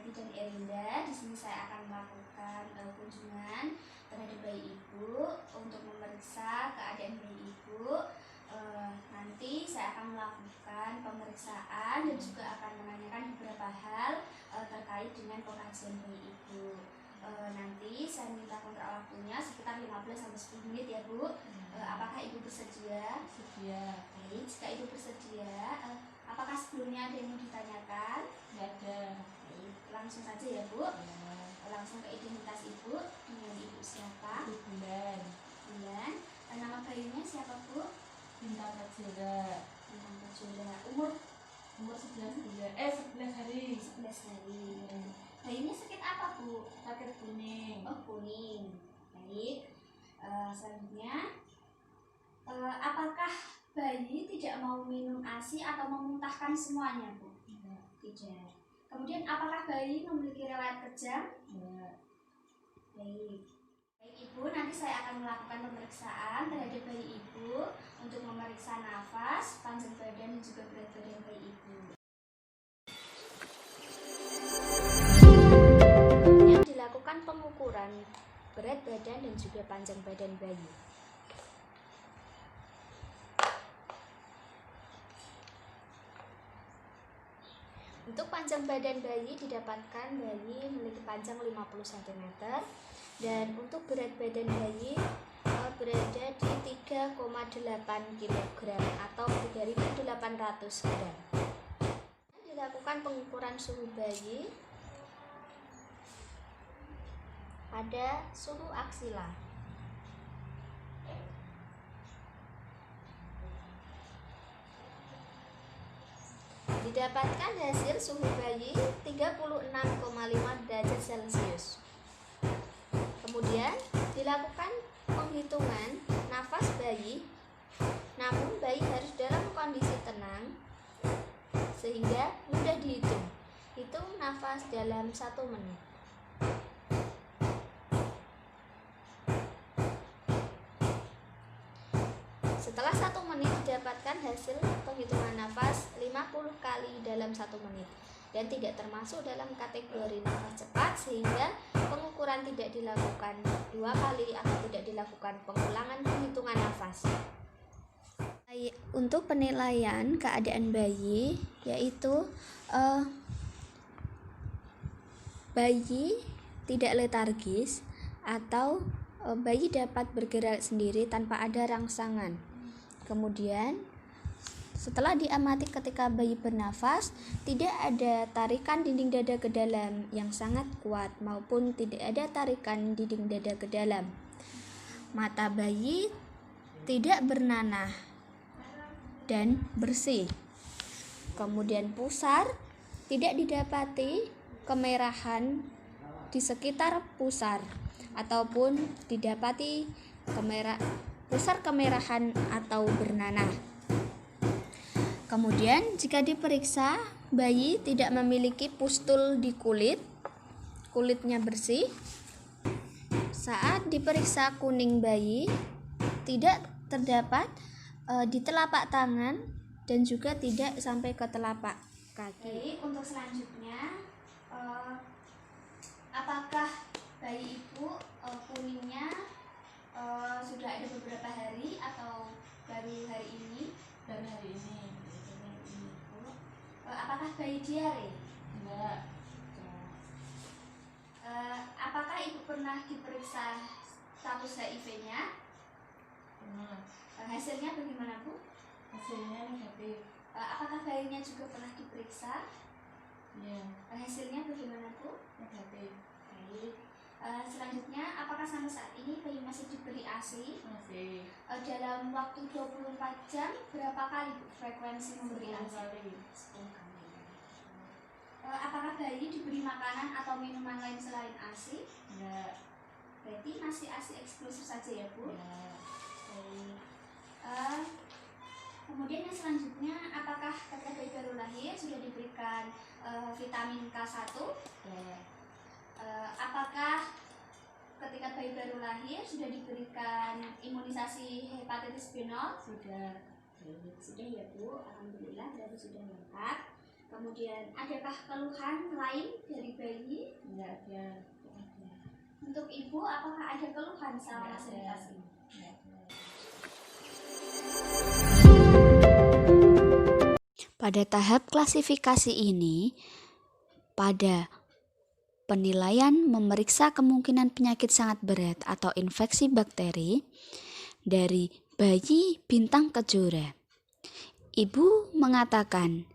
Happy dan Erinda. Di sini saya akan melakukan kunjungan terhadap bayi ibu untuk memeriksa keadaan bayi ibu. Nanti saya akan melakukan pemeriksaan dan juga akan menanyakan beberapa hal terkait dengan pengajian bayi ibu. Nanti saya minta kontrak waktunya sekitar 15-10 menit ya Bu. Apakah Ibu bersedia? Bersedia. Baik, jika Ibu bersedia, apakah sebelumnya ada yang mau ditanyakan? Tidak ada. Baik, langsung saja ya Bu. Ya. Langsung ke identitas Ibu. Dengan Ibu siapa? Ibu Bulan. Bulan. Nama bayinya siapa Bu? Bintang Kejora. Bintang Kejora. Umur 11 bulan. 11 hari. 11 hari. Bayinya sakit apa Bu? Sakit kuning. Oh, kuning. Baik. Selanjutnya, apakah bayi tidak mau minum ASI atau memuntahkan semuanya Bu? Tidak. Kemudian apakah bayi memiliki riwayat kejang? Ya. Baik. Baik Ibu, nanti saya akan melakukan pemeriksaan terhadap bayi Ibu untuk memeriksa nafas, panjang badan dan juga berat badan bayi Ibu. Yang dilakukan pengukuran berat badan dan juga panjang badan bayi. Untuk panjang badan bayi didapatkan bayi memiliki panjang 50 cm dan untuk berat badan bayi berada di 3,8 kg atau 3.800 gram. Dilakukan pengukuran suhu bayi pada suhu aksila. Didapatkan hasil suhu bayi 36,5 derajat Celcius. Kemudian dilakukan penghitungan nafas bayi, namun bayi harus dalam kondisi tenang sehingga mudah dihitung. Hitung nafas dalam 1 menit. Setelah 1 menit didapatkan hasil penghitungan nafas 50 kali dalam 1 menit dan tidak termasuk dalam kategori nafas cepat sehingga pengukuran tidak dilakukan 2 kali atau tidak dilakukan pengulangan penghitungan nafas. Untuk penilaian keadaan bayi yaitu bayi tidak letargis atau bayi dapat bergerak sendiri tanpa ada rangsangan. Kemudian setelah diamati ketika bayi bernafas, tidak ada tarikan dinding dada ke dalam yang sangat kuat maupun tidak ada tarikan dinding dada ke dalam. Mata bayi tidak bernanah dan bersih. Kemudian pusar tidak didapati kemerahan di sekitar pusar ataupun didapati pusar kemerahan atau bernanah. Kemudian jika diperiksa bayi tidak memiliki pustul di kulitnya bersih. Saat diperiksa kuning bayi tidak terdapat di telapak tangan dan juga tidak sampai ke telapak kaki. Untuk selanjutnya, apakah bayi ibu kuningnya sudah ada beberapa hari atau baru hari ini? Baru hari ini. Apakah bayi diare? Enggak. Apakah ibu pernah diperiksa status HIV-nya? Pernah. Hasilnya bagaimana Bu? Hasilnya negatif. Apakah bayinya juga pernah diperiksa? Iya. Hasilnya bagaimana Bu? Negatif. Baik. Selanjutnya, apakah sampai saat ini bayi masih diberi ASI? Masih. Dalam waktu 24 jam berapa kali Bu frekuensi memberi ASI? 10 kali. Apakah bayi diberi makanan atau minuman lain selain ASI? Enggak. Berarti masih ASI eksklusif saja ya Bu? Ya. Baik. Kemudian yang selanjutnya, apakah ketika bayi baru lahir sudah diberikan vitamin K1? Ya. Apakah ketika bayi baru lahir sudah diberikan imunisasi hepatitis B0? Sudah. Sudah ya Bu, alhamdulillah berarti sudah lengkap. Kemudian, adakah keluhan lain dari bayi? Enggak ada. Untuk ibu, apakah ada keluhan selama klasifikasi? Pada tahap klasifikasi ini, pada penilaian memeriksa kemungkinan penyakit sangat berat atau infeksi bakteri dari bayi bintang kejora. Ibu mengatakan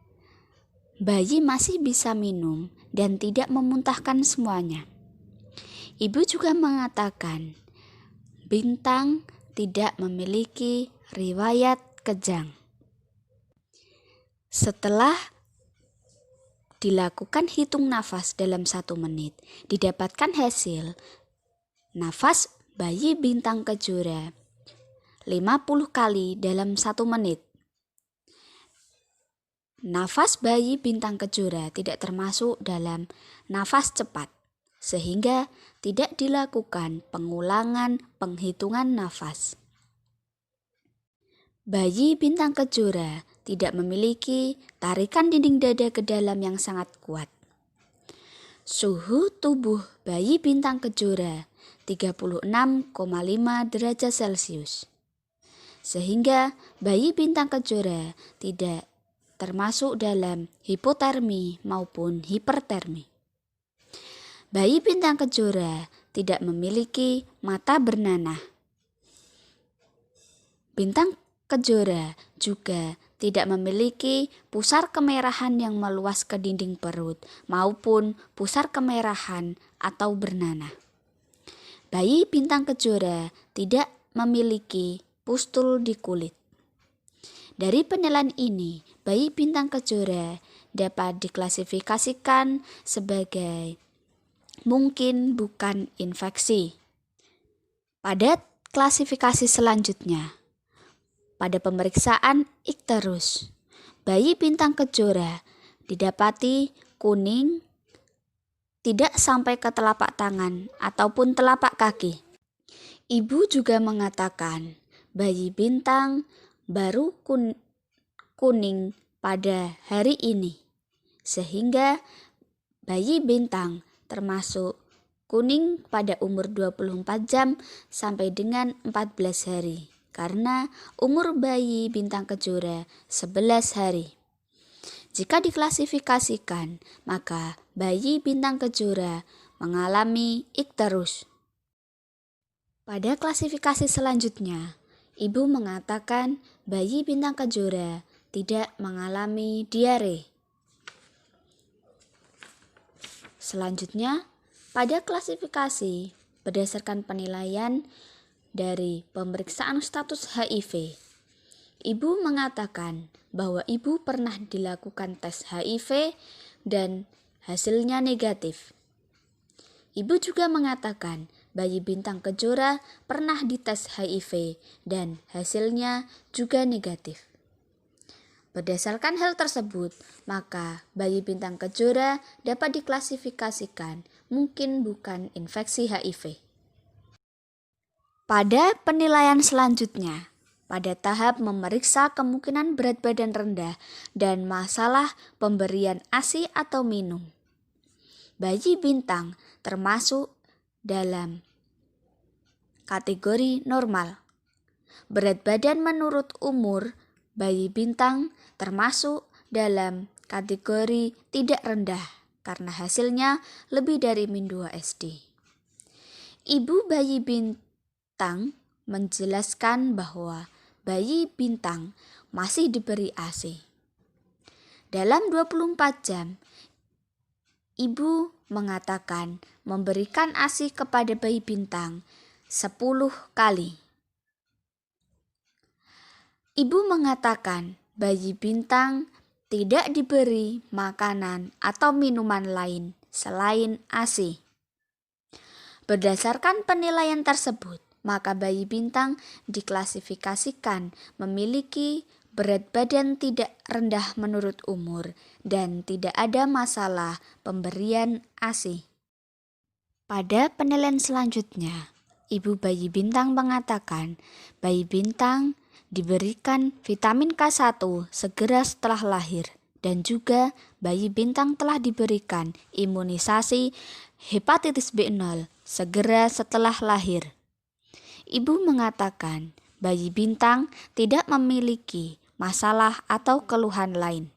bayi masih bisa minum dan tidak memuntahkan semuanya. Ibu juga mengatakan bintang tidak memiliki riwayat kejang. Setelah dilakukan hitung nafas dalam 1 menit, didapatkan hasil nafas bayi bintang kejora 50 kali dalam 1 menit. Nafas bayi bintang kejora tidak termasuk dalam nafas cepat, sehingga tidak dilakukan pengulangan penghitungan nafas. Bayi bintang kejora tidak memiliki tarikan dinding dada ke dalam yang sangat kuat. Suhu tubuh bayi bintang kejora 36,5 derajat Celcius. Sehingga bayi bintang kejora tidak termasuk dalam hipotermi maupun hipertermi. Bayi bintang kejora tidak memiliki mata bernanah. Bintang kejora juga tidak memiliki pusar kemerahan yang meluas ke dinding perut maupun pusar kemerahan atau bernanah. Bayi bintang kejora tidak memiliki pustul di kulit. Dari penilaian ini, bayi bintang kejora dapat diklasifikasikan sebagai mungkin bukan infeksi. Pada klasifikasi selanjutnya, pada pemeriksaan ikterus, bayi bintang kejora didapati kuning, tidak sampai ke telapak tangan ataupun telapak kaki. Ibu juga mengatakan bayi bintang baru kuning pada hari ini, sehingga bayi bintang termasuk kuning pada umur 24 jam sampai dengan 14 hari. Karena umur bayi bintang kejora 11 hari. Jika diklasifikasikan, maka bayi bintang kejora mengalami ikterus. Pada klasifikasi selanjutnya, ibu mengatakan bayi bintang kejora tidak mengalami diare. Selanjutnya, pada klasifikasi berdasarkan penilaian dari pemeriksaan status HIV, ibu mengatakan bahwa ibu pernah dilakukan tes HIV dan hasilnya negatif. Ibu juga mengatakan bayi bintang kejora pernah dites HIV dan hasilnya juga negatif. Berdasarkan hal tersebut, maka bayi bintang kejora dapat diklasifikasikan mungkin bukan infeksi HIV. Pada penilaian selanjutnya, pada tahap memeriksa kemungkinan berat badan rendah dan masalah pemberian ASI atau minum, bayi bintang termasuk dalam kategori normal. Berat badan menurut umur, bayi bintang termasuk dalam kategori tidak rendah karena hasilnya lebih dari -2 SD. Ibu bayi bintang menjelaskan bahwa bayi bintang masih diberi ASI. Dalam 24 jam, ibu mengatakan memberikan ASI kepada bayi bintang 10 kali. Ibu mengatakan bayi bintang tidak diberi makanan atau minuman lain selain ASI. Berdasarkan penilaian tersebut, maka bayi bintang diklasifikasikan memiliki berat badan tidak rendah menurut umur dan tidak ada masalah pemberian ASI. Pada penilaian selanjutnya, ibu bayi bintang mengatakan bayi bintang diberikan vitamin K1 segera setelah lahir dan juga bayi Bintang telah diberikan imunisasi hepatitis B0 segera setelah lahir. Ibu mengatakan bayi Bintang tidak memiliki masalah atau keluhan lain.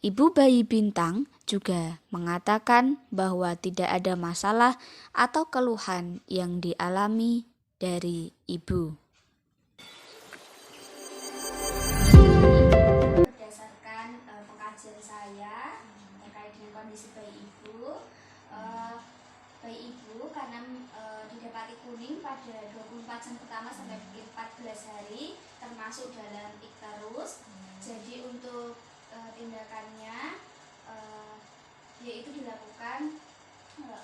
Ibu bayi Bintang juga mengatakan bahwa tidak ada masalah atau keluhan yang dialami dari ibu. Berdasarkan pengkajian saya terkait dengan kondisi bayi ibu, karena didapati kuning pada 24 jam pertama sampai 14 hari, termasuk dalam ikterus. Jadi untuk tindakannya yaitu dilakukan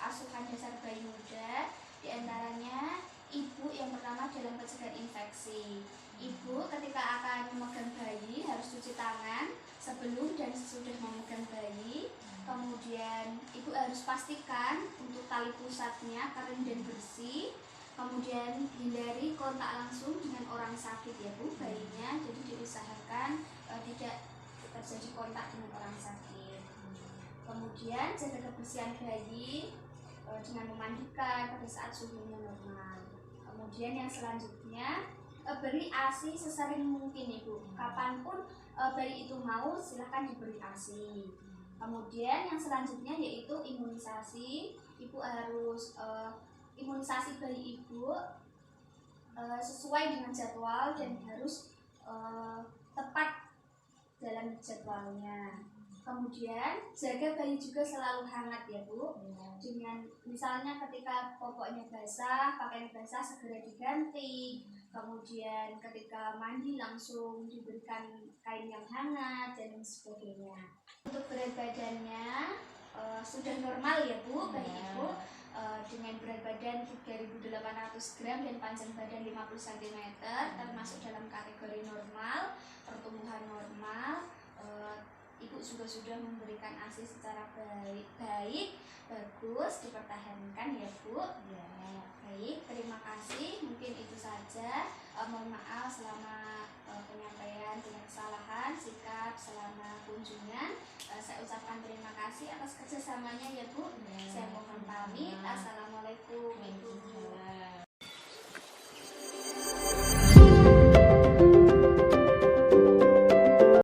asuhan dasar bayi muda, diantaranya ibu yang pertama dalam pencegahan infeksi. Ibu ketika akan memegang bayi harus cuci tangan sebelum dan sesudah memegang bayi. Kemudian ibu harus pastikan untuk tali pusatnya kering dan bersih. Kemudian hindari kontak langsung dengan orang sakit ya Bu, bayinya. Jadi diusahakan tidak terjadi kontak dengan orang sakit. Kemudian jaga kebersihan bayi dengan memandikan pada saat suhunya normal. Kemudian yang selanjutnya beri ASI sesering mungkin Ibu. Kapanpun bayi itu mau silahkan diberi ASI. Kemudian yang selanjutnya yaitu imunisasi. Ibu harus imunisasi bayi ibu sesuai dengan jadwal dan harus tepat dalam jadwalnya. Kemudian jaga bayi juga selalu hangat ya Bu. Dengan misalnya ketika popoknya basah, pakaian basah segera diganti. Kemudian ketika mandi langsung diberikan kain yang hangat dan sebagainya. Untuk berat badannya sudah normal ya Bu, bayi ibu dengan berat badan 3.800 gram dan panjang badan 50 cm, termasuk dalam kategori normal, pertumbuhan normal. Ibu juga sudah memberikan ASI secara baik, bagus, dipertahankan ya Bu. Ya, baik, terima kasih. Mungkin itu saja. Mohon maaf selama penyampaian punya kesalahan sikap selama kunjungan. Saya ucapkan terima kasih atas kerjasamanya ya Bu. Saya mohon pamit. Assalamualaikum.